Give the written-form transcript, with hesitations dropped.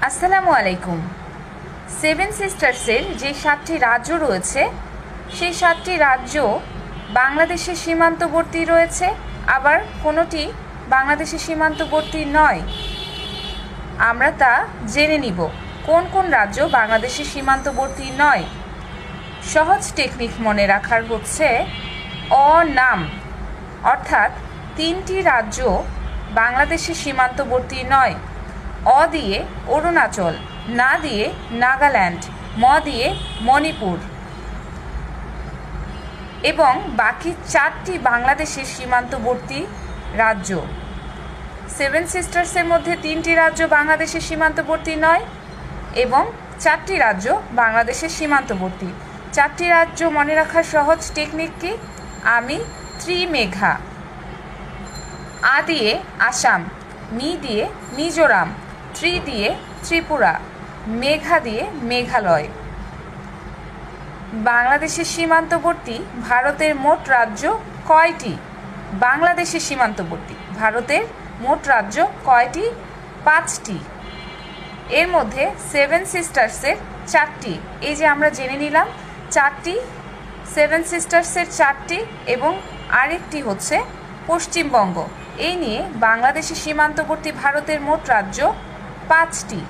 আসসালামু আলাইকুম। সেভেন সিস্টার্সের যে 7টি রাজ্য রয়েছে সেই 7টি রাজ্য বাংলাদেশের সীমান্তবর্তী রয়েছে, আবার কোনোটি বাংলাদেশের সীমান্তবর্তী নয়। আমরা তা জেনে নিব কোন কোন রাজ্য বাংলাদেশের সীমান্তবর্তী নয়। সহজ টেকনিক মনে রাখার হচ্ছে অনাম, অর্থাৎ 3টি রাজ্য বাংলাদেশের সীমান্তবর্তী নয়। অ দিয়ে অরুণাচল, না দিয়ে নাগাল্যান্ড, ম দিয়ে মণিপুর এবং বাকি 4টি বাংলাদেশের সীমান্তবর্তী রাজ্য। সেভেন সিস্টার্সের মধ্যে 3টি রাজ্য বাংলাদেশের সীমান্তবর্তী নয় এবং 4টি রাজ্য বাংলাদেশের সীমান্তবর্তী। 4টি রাজ্য মনে রাখার সহজ টেকনিক কি? আমি ত্রিমেঘা। আ দিয়ে আসাম, মি দিয়ে মিজোরাম, ত্রি দিয়ে ত্রিপুরা, মেঘা দিয়ে মেঘালয়। বাংলাদেশের সীমান্তবর্তী ভারতের মোট রাজ্য কয়টি? বাংলাদেশের সীমান্তবর্তী ভারতের মোট রাজ্য কয়টি? 5টি। এর মধ্যে সেভেন সিস্টার্সের 4টি, এই যে আমরা জেনে নিলাম 4টি সেভেন সিস্টার্সের 4টি এবং আরেকটি হচ্ছে পশ্চিমবঙ্গ। এই নিয়ে বাংলাদেশের সীমান্তবর্তী ভারতের মোট রাজ্য 5টি।